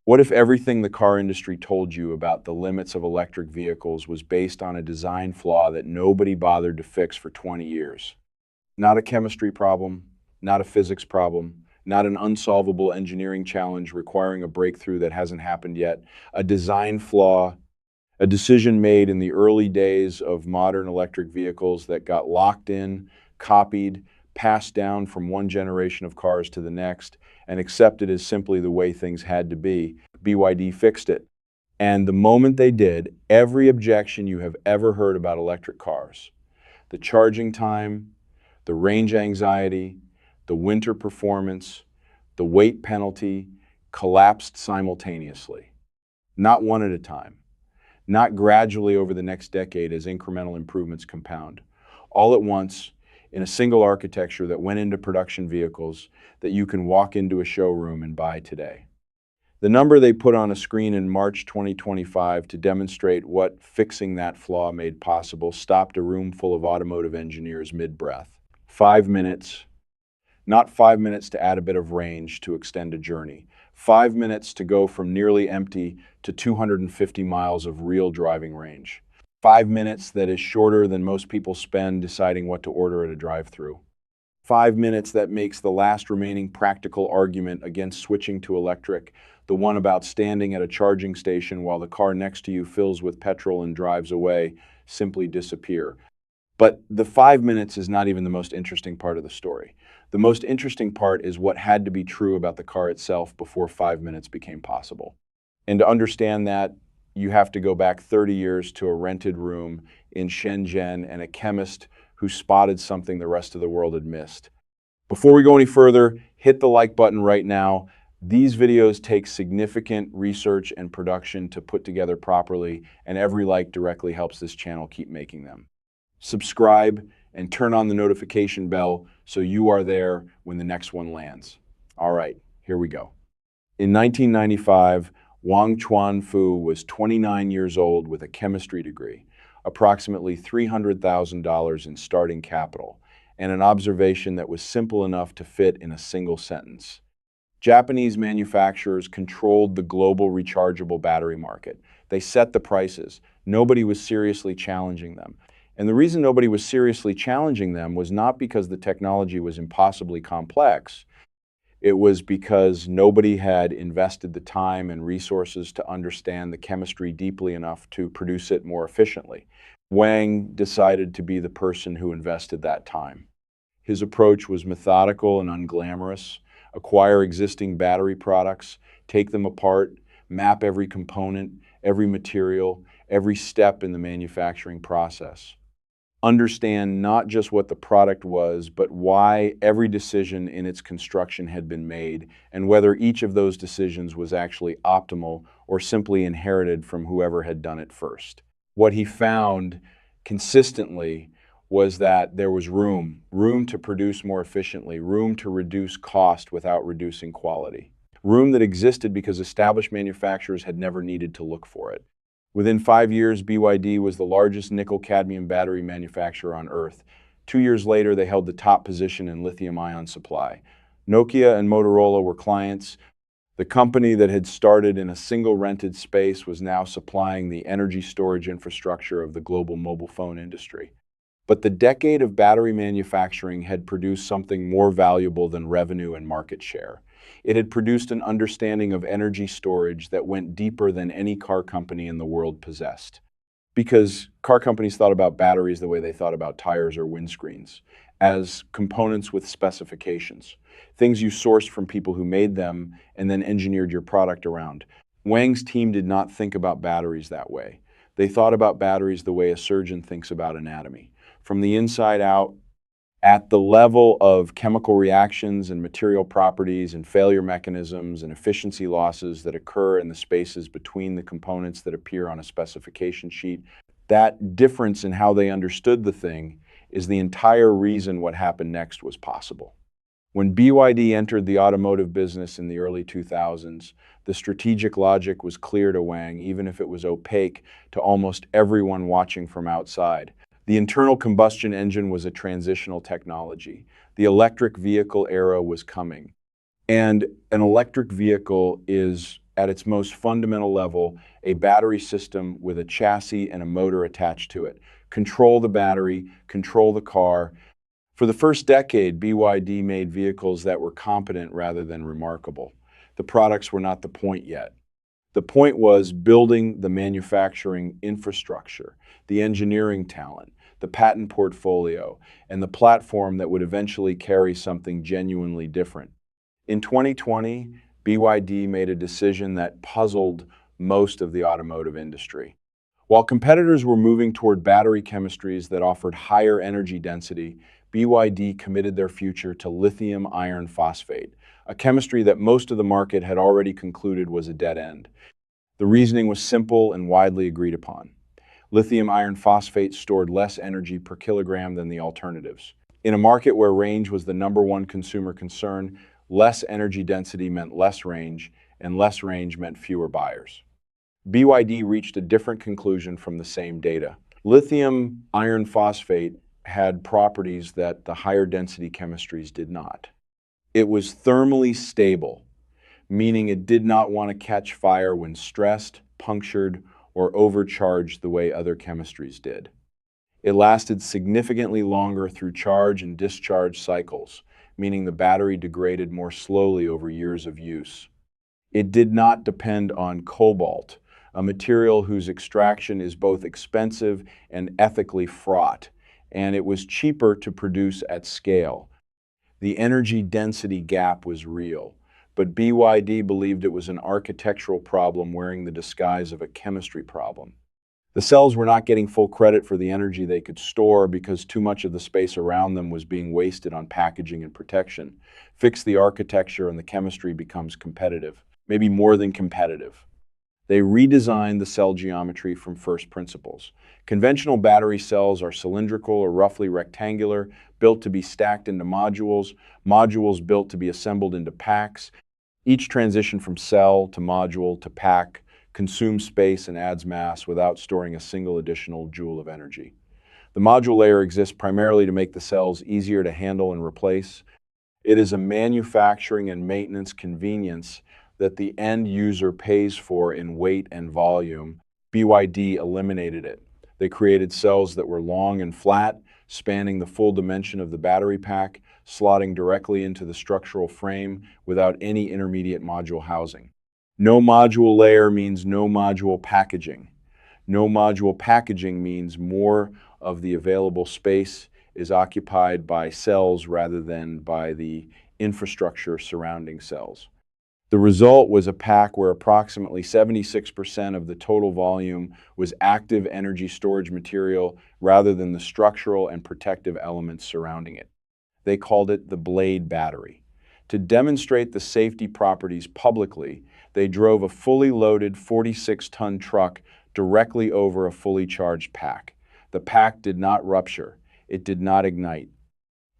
What if everything the car industry told you about the limits of electric vehicles was based on a design flaw that nobody bothered to fix for 20 years? Not a chemistry problem, not a physics problem, not an unsolvable engineering challenge requiring a breakthrough that hasn't happened yet, a design flaw, a decision made in the early days of modern electric vehicles that got locked in, copied, passed down from one generation of cars to the next, and accepted as simply the way things had to be. BYD fixed it. And the moment they did, every objection you have ever heard about electric cars, the charging time, the range anxiety, the winter performance, the weight penalty, collapsed simultaneously. Not one at a time. Not gradually over the next decade as incremental improvements compound. All at once, in a single architecture that went into production vehicles that you can walk into a showroom and buy today. The number they put on a screen in March 2025 to demonstrate what fixing that flaw made possible stopped a room full of automotive engineers mid-breath. 5 minutes. Not 5 minutes to add a bit of range to extend a journey. 5 minutes to go from nearly empty to 250 miles of real driving range. 5 minutes that is shorter than most people spend deciding what to order at a drive-thru. 5 minutes that makes the last remaining practical argument against switching to electric, the one about standing at a charging station while the car next to you fills with petrol and drives away, simply disappear. But the 5 minutes is not even the most interesting part of the story. The most interesting part is what had to be true about the car itself before 5 minutes became possible. And to understand that, you have to go back 30 years to a rented room in Shenzhen and a chemist who spotted something the rest of the world had missed. Before we go any further, hit the like button right now. These videos take significant research and production to put together properly, and every like directly helps this channel keep making them. Subscribe and turn on the notification bell so you are there when the next one lands. All right, here we go. In 1995, Wang Chuanfu was 29 years old with a chemistry degree, approximately $300,000 in starting capital, and an observation that was simple enough to fit in a single sentence. Japanese manufacturers controlled the global rechargeable battery market. They set the prices. Nobody was seriously challenging them. And the reason nobody was seriously challenging them was not because the technology was impossibly complex. It was because nobody had invested the time and resources to understand the chemistry deeply enough to produce it more efficiently. Wang decided to be the person who invested that time. His approach was methodical and unglamorous. Acquire existing battery products, take them apart, map every component, every material, every step in the manufacturing process. Understand not just what the product was, but why every decision in its construction had been made, and whether each of those decisions was actually optimal or simply inherited from whoever had done it first. What he found consistently was that there was room to produce more efficiently, room to reduce cost without reducing quality. Room that existed because established manufacturers had never needed to look for it. Within 5 years, BYD was the largest nickel-cadmium battery manufacturer on Earth. 2 years later, they held the top position in lithium-ion supply. Nokia and Motorola were clients. The company that had started in a single rented space was now supplying the energy storage infrastructure of the global mobile phone industry. But the decade of battery manufacturing had produced something more valuable than revenue and market share. It had produced an understanding of energy storage that went deeper than any car company in the world possessed. Because car companies thought about batteries the way they thought about tires or windscreens, as components with specifications, things you sourced from people who made them and then engineered your product around. Wang's team did not think about batteries that way. They thought about batteries the way a surgeon thinks about anatomy. From the inside out, at the level of chemical reactions and material properties and failure mechanisms and efficiency losses that occur in the spaces between the components that appear on a specification sheet, that difference in how they understood the thing is the entire reason what happened next was possible. When BYD entered the automotive business in the early 2000s, the strategic logic was clear to Wang, even if it was opaque to almost everyone watching from outside. The internal combustion engine was a transitional technology. The electric vehicle era was coming. And an electric vehicle is at its most fundamental level, a battery system with a chassis and a motor attached to it. Control the battery, control the car. For the first decade, BYD made vehicles that were competent rather than remarkable. The products were not the point yet. The point was building the manufacturing infrastructure, the engineering talent, the patent portfolio, and the platform that would eventually carry something genuinely different. In 2020, BYD made a decision that puzzled most of the automotive industry. While competitors were moving toward battery chemistries that offered higher energy density, BYD committed their future to lithium iron phosphate, a chemistry that most of the market had already concluded was a dead end. The reasoning was simple and widely agreed upon. Lithium iron phosphate stored less energy per kilogram than the alternatives. In a market where range was the number one consumer concern, less energy density meant less range, and less range meant fewer buyers. BYD reached a different conclusion from the same data. Lithium iron phosphate had properties that the higher density chemistries did not. It was thermally stable, meaning it did not want to catch fire when stressed, punctured, or overcharged the way other chemistries did. It lasted significantly longer through charge and discharge cycles, meaning the battery degraded more slowly over years of use. It did not depend on cobalt, a material whose extraction is both expensive and ethically fraught, and it was cheaper to produce at scale. The energy density gap was real, but BYD believed it was an architectural problem wearing the disguise of a chemistry problem. The cells were not getting full credit for the energy they could store because too much of the space around them was being wasted on packaging and protection. Fix the architecture and the chemistry becomes competitive, maybe more than competitive. They redesigned the cell geometry from first principles. Conventional battery cells are cylindrical or roughly rectangular, built to be stacked into modules, modules built to be assembled into packs. Each transition from cell to module to pack consumes space and adds mass without storing a single additional joule of energy. The module layer exists primarily to make the cells easier to handle and replace. It is a manufacturing and maintenance convenience that the end user pays for in weight and volume. BYD eliminated it. They created cells that were long and flat, spanning the full dimension of the battery pack, slotting directly into the structural frame without any intermediate module housing. No module layer means no module packaging. No module packaging means more of the available space is occupied by cells rather than by the infrastructure surrounding cells. The result was a pack where approximately 76% of the total volume was active energy storage material rather than the structural and protective elements surrounding it. They called it the blade battery. To demonstrate the safety properties publicly, they drove a fully loaded 46-ton truck directly over a fully charged pack. The pack did not rupture. It did not ignite.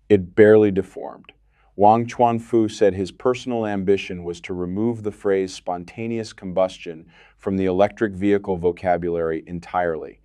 It barely deformed. Wang Chuanfu said his personal ambition was to remove the phrase spontaneous combustion from the electric vehicle vocabulary entirely.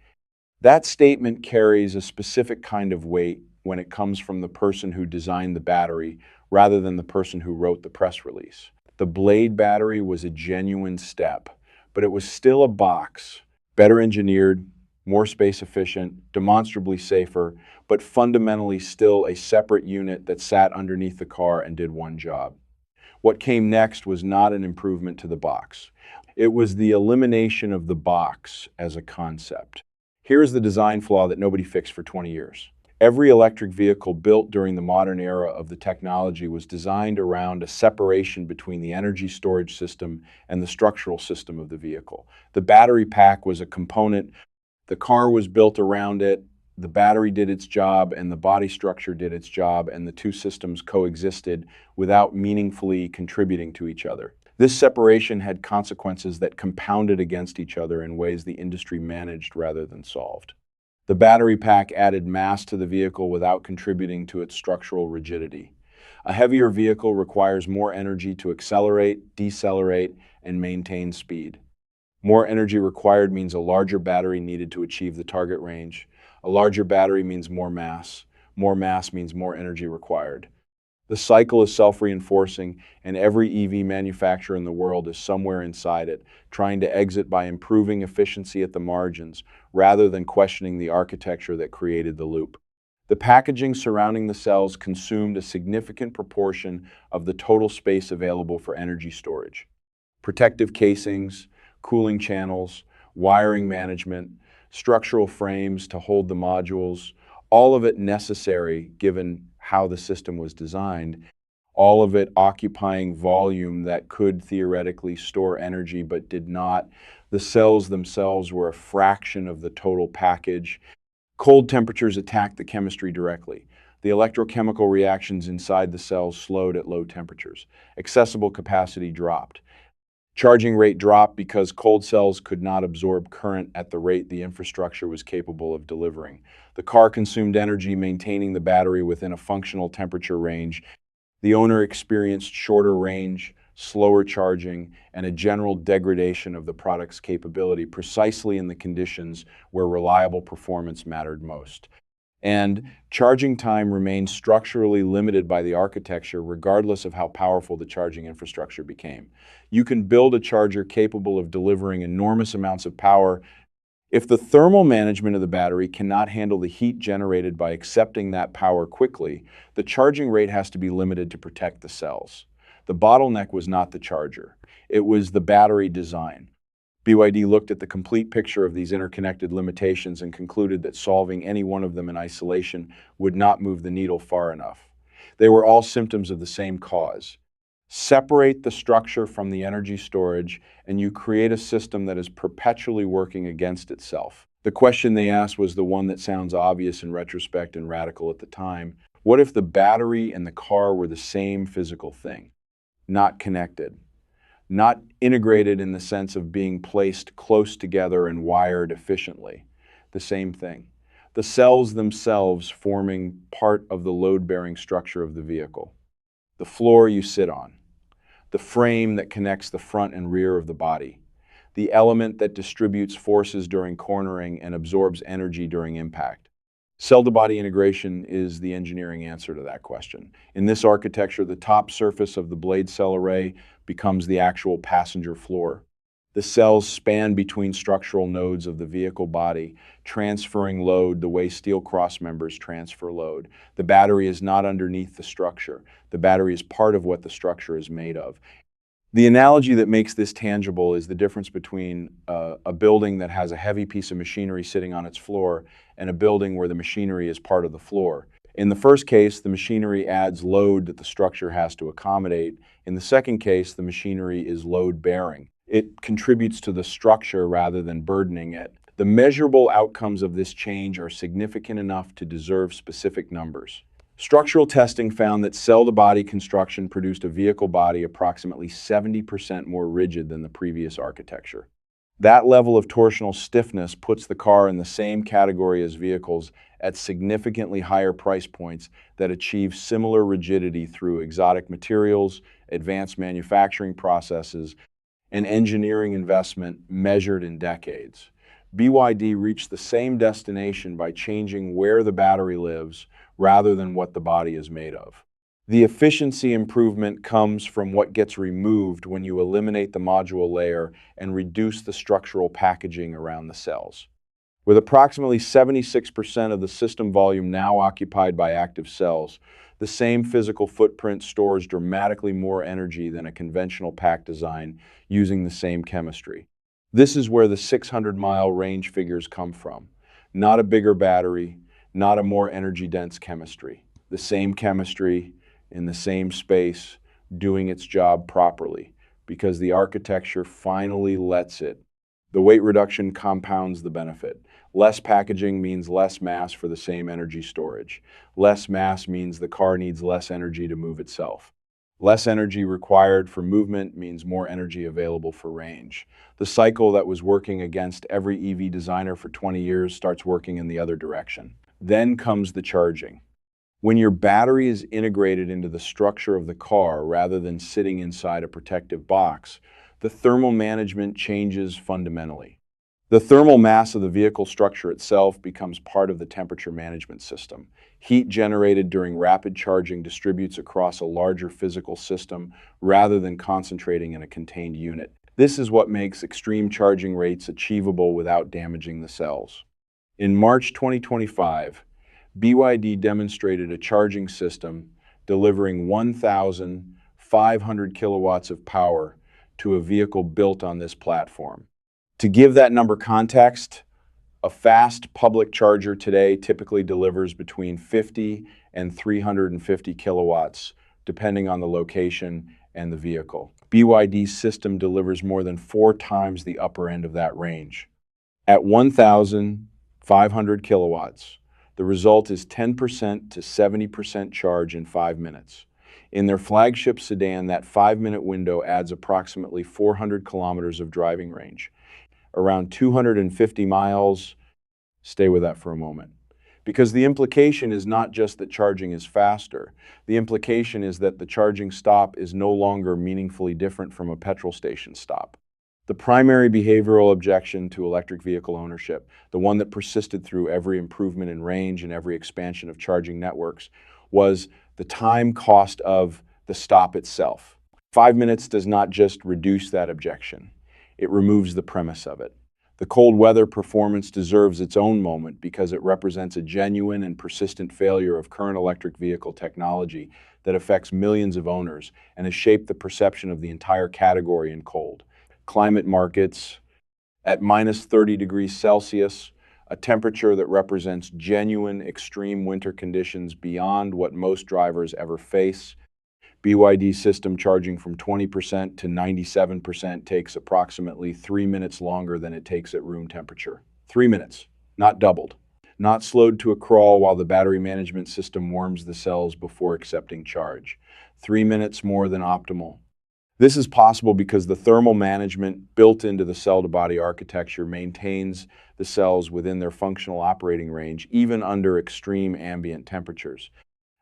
That statement carries a specific kind of weight when it comes from the person who designed the battery rather than the person who wrote the press release. The blade battery was a genuine step, but it was still a box, better engineered, more space efficient, demonstrably safer, but fundamentally still a separate unit that sat underneath the car and did one job. What came next was not an improvement to the box. It was the elimination of the box as a concept. Here's the design flaw that nobody fixed for 20 years. Every electric vehicle built during the modern era of the technology was designed around a separation between the energy storage system and the structural system of the vehicle. The battery pack was a component. The car was built around it, the battery did its job, and the body structure did its job, and the two systems coexisted without meaningfully contributing to each other. This separation had consequences that compounded against each other in ways the industry managed rather than solved. The battery pack added mass to the vehicle without contributing to its structural rigidity. A heavier vehicle requires more energy to accelerate, decelerate, and maintain speed. More energy required means a larger battery needed to achieve the target range. A larger battery means more mass. More mass means more energy required. The cycle is self-reinforcing, and every EV manufacturer in the world is somewhere inside it, trying to exit by improving efficiency at the margins, rather than questioning the architecture that created the loop. The packaging surrounding the cells consumed a significant proportion of the total space available for energy storage. Protective casings, cooling channels, wiring management, structural frames to hold the modules, all of it necessary given how the system was designed, all of it occupying volume that could theoretically store energy but did not. The cells themselves were a fraction of the total package. Cold temperatures attacked the chemistry directly. The electrochemical reactions inside the cells slowed at low temperatures. Accessible capacity dropped. Charging rate dropped because cold cells could not absorb current at the rate the infrastructure was capable of delivering. The car consumed energy maintaining the battery within a functional temperature range. The owner experienced shorter range, slower charging, and a general degradation of the product's capability precisely in the conditions where reliable performance mattered most. And charging time remained structurally limited by the architecture regardless of how powerful the charging infrastructure became. You can build a charger capable of delivering enormous amounts of power. If the thermal management of the battery cannot handle the heat generated by accepting that power quickly, the charging rate has to be limited to protect the cells. The bottleneck was not the charger. It was the battery design. BYD looked at the complete picture of these interconnected limitations and concluded that solving any one of them in isolation would not move the needle far enough. They were all symptoms of the same cause. Separate the structure from the energy storage, and you create a system that is perpetually working against itself. The question they asked was the one that sounds obvious in retrospect and radical at the time. What if the battery and the car were the same physical thing, not connected? Not integrated in the sense of being placed close together and wired efficiently. The same thing. The cells themselves forming part of the load-bearing structure of the vehicle. The floor you sit on. The frame that connects the front and rear of the body. The element that distributes forces during cornering and absorbs energy during impact. Cell-to-body integration is the engineering answer to that question. In this architecture, the top surface of the blade cell array becomes the actual passenger floor. The cells span between structural nodes of the vehicle body, transferring load the way steel crossmembers transfer load. The battery is not underneath the structure. The battery is part of what the structure is made of. The analogy that makes this tangible is the difference between a building that has a heavy piece of machinery sitting on its floor and a building where the machinery is part of the floor. In the first case, the machinery adds load that the structure has to accommodate. In the second case, the machinery is load-bearing. It contributes to the structure rather than burdening it. The measurable outcomes of this change are significant enough to deserve specific numbers. Structural testing found that cell-to-body construction produced a vehicle body approximately 70% more rigid than the previous architecture. That level of torsional stiffness puts the car in the same category as vehicles at significantly higher price points that achieve similar rigidity through exotic materials, advanced manufacturing processes, and engineering investment measured in decades. BYD reached the same destination by changing where the battery lives rather than what the body is made of. The efficiency improvement comes from what gets removed when you eliminate the module layer and reduce the structural packaging around the cells. With approximately 76% of the system volume now occupied by active cells, the same physical footprint stores dramatically more energy than a conventional pack design using the same chemistry. This is where the 600-mile range figures come from. Not a bigger battery, not a more energy-dense chemistry. The same chemistry in the same space doing its job properly because the architecture finally lets it. The weight reduction compounds the benefit. Less packaging means less mass for the same energy storage. Less mass means the car needs less energy to move itself. Less energy required for movement means more energy available for range. The cycle that was working against every EV designer for 20 years starts working in the other direction. Then comes the charging. When your battery is integrated into the structure of the car rather than sitting inside a protective box, the thermal management changes fundamentally. The thermal mass of the vehicle structure itself becomes part of the temperature management system. Heat generated during rapid charging distributes across a larger physical system rather than concentrating in a contained unit. This is what makes extreme charging rates achievable without damaging the cells. In March 2025, BYD demonstrated a charging system delivering 1,500 kilowatts of power to a vehicle built on this platform. To give that number context, a fast public charger today typically delivers between 50 and 350 kilowatts, depending on the location and the vehicle. BYD's system delivers more than 4 times the upper end of that range. At 1,500 kilowatts, the result is 10% to 70% charge in 5 minutes. In their flagship sedan, that 5-minute window adds approximately 400 kilometers of driving range. Around 250 miles, stay with that for a moment. Because the implication is not just that charging is faster. The implication is that the charging stop is no longer meaningfully different from a petrol station stop. The primary behavioral objection to electric vehicle ownership, the one that persisted through every improvement in range and every expansion of charging networks, was the time cost of the stop itself. 5 minutes does not just reduce that objection. It removes the premise of it. The cold weather performance deserves its own moment because it represents a genuine and persistent failure of current electric vehicle technology that affects millions of owners and has shaped the perception of the entire category in cold. Climate markets at minus 30 degrees Celsius, a temperature that represents genuine extreme winter conditions beyond what most drivers ever face. BYD system charging from 20% to 97% takes approximately 3 minutes longer than it takes at room temperature. 3 minutes, not doubled. Not slowed to a crawl while the battery management system warms the cells before accepting charge. 3 minutes more than optimal. This is possible because the thermal management built into the cell-to-body architecture maintains the cells within their functional operating range, even under extreme ambient temperatures.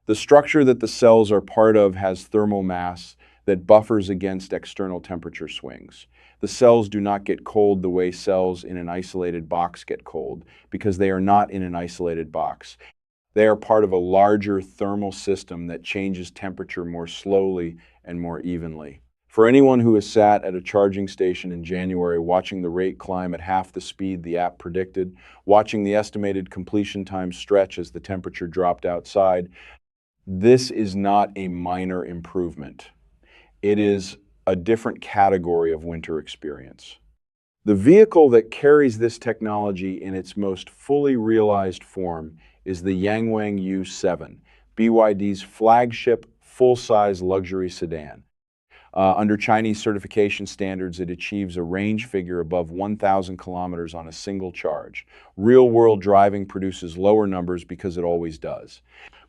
The structure that the cells are part of has thermal mass that buffers against external temperature swings. The cells do not get cold the way cells in an isolated box get cold, because they are not in an isolated box. They are part of a larger thermal system that changes temperature more slowly and more evenly. For anyone who has sat at a charging station in January watching the rate climb at half the speed the app predicted, watching the estimated completion time stretch as the temperature dropped outside, this is not a minor improvement. It is a different category of winter experience. The vehicle that carries this technology in its most fully realized form is the Yangwang U7, BYD's flagship full-size luxury sedan. Under Chinese certification standards, it achieves a range figure above 1,000 kilometers on a single charge. Real-world driving produces lower numbers because it always does.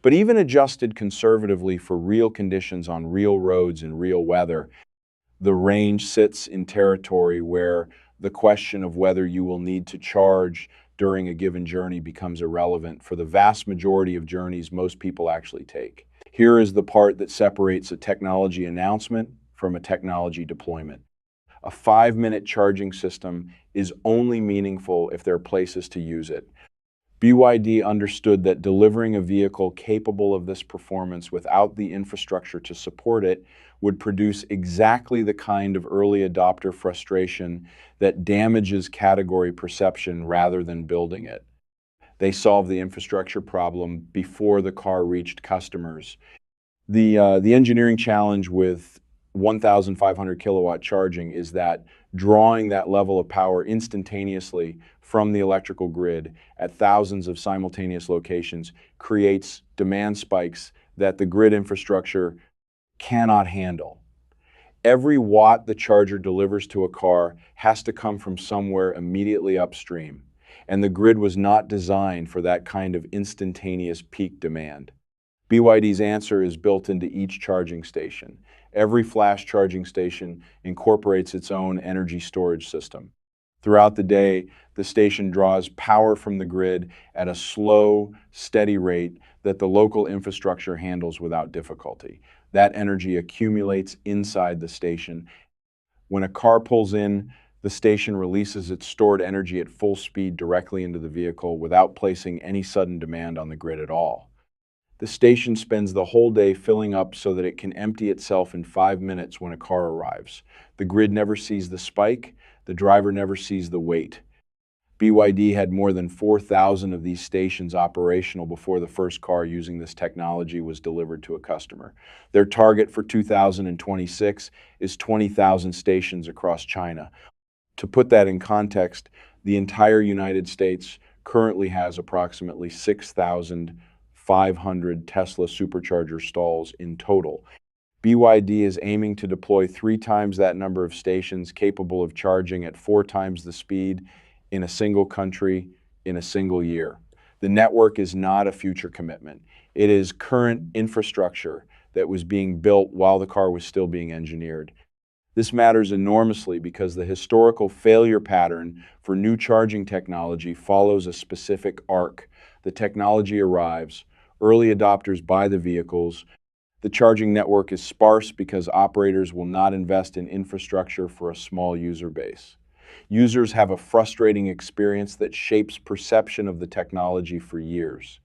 But even adjusted conservatively for real conditions on real roads and real weather, the range sits in territory where the question of whether you will need to charge during a given journey becomes irrelevant for the vast majority of journeys most people actually take. Here is the part that separates a technology announcement from a technology deployment. A 5-minute charging system is only meaningful if there are places to use it. BYD understood that delivering a vehicle capable of this performance without the infrastructure to support it would produce exactly the kind of early adopter frustration that damages category perception rather than building it. They solved the infrastructure problem before the car reached customers. The engineering challenge with 1,500 kilowatt charging is that drawing that level of power instantaneously from the electrical grid at thousands of simultaneous locations creates demand spikes that the grid infrastructure cannot handle. Every watt the charger delivers to a car has to come from somewhere immediately upstream, and the grid was not designed for that kind of instantaneous peak demand. BYD's answer is built into each charging station. Every flash charging station incorporates its own energy storage system. Throughout the day, the station draws power from the grid at a slow, steady rate that the local infrastructure handles without difficulty. That energy accumulates inside the station. When a car pulls in, The station releases its stored energy at full speed directly into the vehicle without placing any sudden demand on the grid at all. The station spends the whole day filling up so that it can empty itself in 5 minutes when a car arrives. The grid never sees the spike, the driver never sees the wait. BYD had more than 4,000 of these stations operational before the first car using this technology was delivered to a customer. Their target for 2026 is 20,000 stations across China. To put that in context, the entire United States currently has approximately 6,500 Tesla supercharger stalls in total. BYD is aiming to deploy 3 times that number of stations capable of charging at 4 times the speed in a single country in a single year. The network is not a future commitment. It is current infrastructure that was being built while the car was still being engineered. This matters enormously because the historical failure pattern for new charging technology follows a specific arc. The technology arrives, early adopters buy the vehicles, the charging network is sparse because operators will not invest in infrastructure for a small user base. Users have a frustrating experience that shapes perception of the technology for years.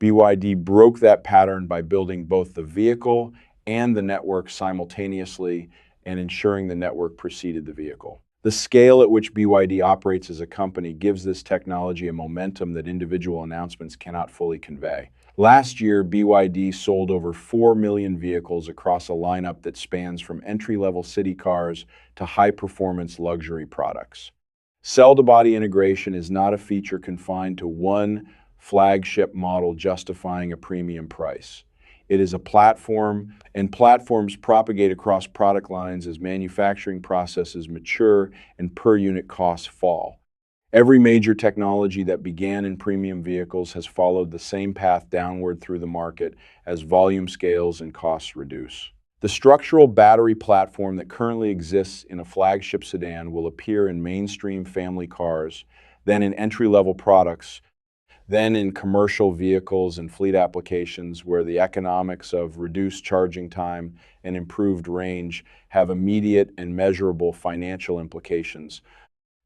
BYD broke that pattern by building both the vehicle and the network simultaneously and ensuring the network preceded the vehicle. The scale at which BYD operates as a company gives this technology a momentum that individual announcements cannot fully convey. Last year, BYD sold over 4 million vehicles across a lineup that spans from entry-level city cars to high-performance luxury products. Cell-to-body integration is not a feature confined to one flagship model justifying a premium price. It is a platform, and platforms propagate across product lines as manufacturing processes mature and per-unit costs fall. Every major technology that began in premium vehicles has followed the same path downward through the market as volume scales and costs reduce. The structural battery platform that currently exists in a flagship sedan will appear in mainstream family cars, then in entry-level products, then in commercial vehicles and fleet applications where the economics of reduced charging time and improved range have immediate and measurable financial implications.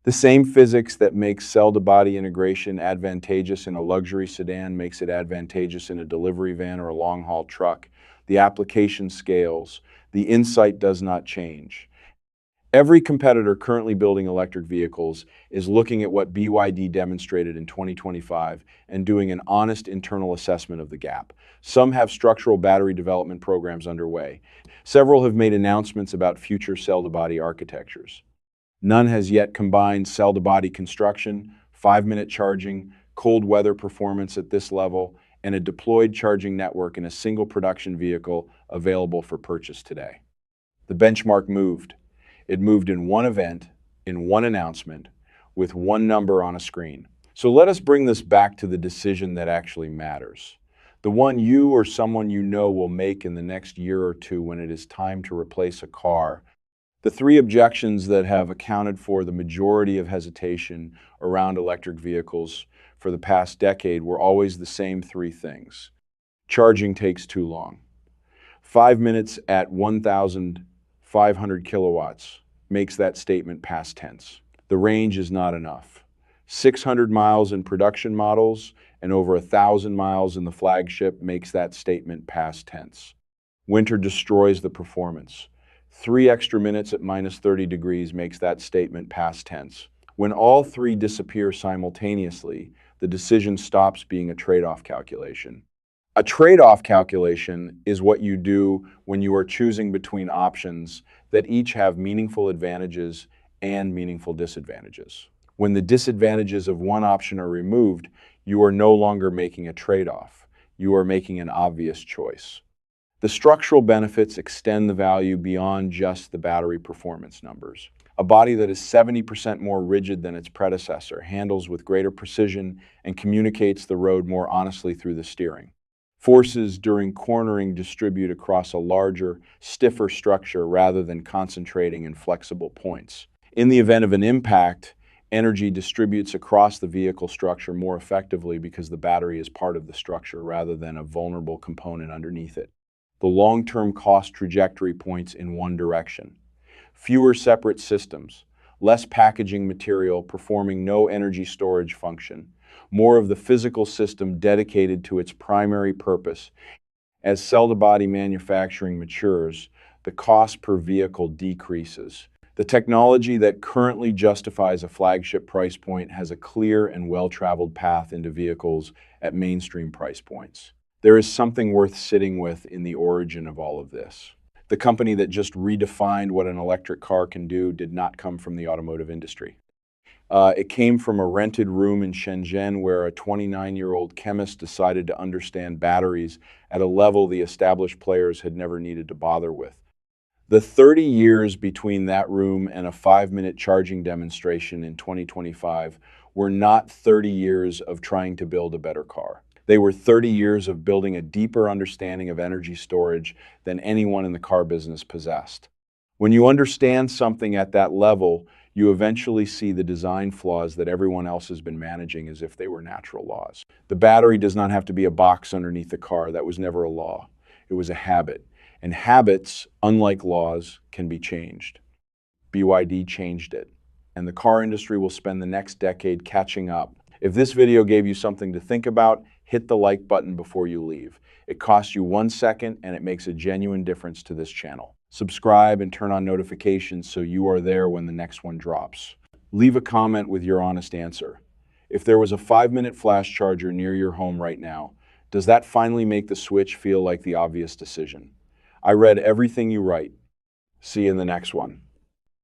The same physics that makes cell-to-body integration advantageous in a luxury sedan makes it advantageous in a delivery van or a long-haul truck. The application scales. The insight does not change. Every competitor currently building electric vehicles is looking at what BYD demonstrated in 2025 and doing an honest internal assessment of the gap. Some have structural battery development programs underway. Several have made announcements about future cell-to-body architectures. None has yet combined cell-to-body construction, 5-minute charging, cold weather performance at this level, and a deployed charging network in a single production vehicle available for purchase today. The benchmark moved. It moved in one event, in one announcement, with one number on a screen. So let us bring this back to the decision that actually matters. The one you or someone you know will make in the next year or two when it is time to replace a car. The 3 objections that have accounted for the majority of hesitation around electric vehicles for the past decade were always the same 3 things. Charging takes too long. 5 minutes at 1,500 kilowatts makes that statement past tense. The range is not enough. 600 miles in production models and over 1,000 miles in the flagship makes that statement past tense. Winter destroys the performance. 3 extra minutes at minus 30 degrees makes that statement past tense. When all 3 disappear simultaneously, the decision stops being a trade-off calculation. A trade-off calculation is what you do when you are choosing between options that each have meaningful advantages and meaningful disadvantages. When the disadvantages of one option are removed, you are no longer making a trade-off. You are making an obvious choice. The structural benefits extend the value beyond just the battery performance numbers. A body that is 70% more rigid than its predecessor handles with greater precision and communicates the road more honestly through the steering. Forces during cornering distribute across a larger, stiffer structure rather than concentrating in flexible points. In the event of an impact, energy distributes across the vehicle structure more effectively because the battery is part of the structure rather than a vulnerable component underneath it. The long-term cost trajectory points in one direction. Fewer separate systems, less packaging material performing no energy storage function, more of the physical system dedicated to its primary purpose. As cell-to-body manufacturing matures, the cost per vehicle decreases. The technology that currently justifies a flagship price point has a clear and well-traveled path into vehicles at mainstream price points. There is something worth sitting with in the origin of all of this. The company that just redefined what an electric car can do did not come from the automotive industry. It came from a rented room in Shenzhen where a 29-year-old chemist decided to understand batteries at a level the established players had never needed to bother with. The 30 years between that room and a 5-minute charging demonstration in 2025 were not 30 years of trying to build a better car. They were 30 years of building a deeper understanding of energy storage than anyone in the car business possessed. When you understand something at that level, you eventually see the design flaws that everyone else has been managing as if they were natural laws. The battery does not have to be a box underneath the car. That was never a law. It was a habit. And habits, unlike laws, can be changed. BYD changed it. And the car industry will spend the next decade catching up. If this video gave you something to think about, hit the like button before you leave. It costs you 1 second and it makes a genuine difference to this channel. Subscribe and turn on notifications so you are there when the next one drops. Leave a comment with your honest answer. If there was a 5-minute flash charger near your home right now, does that finally make the switch feel like the obvious decision? I read everything you write. See you in the next one.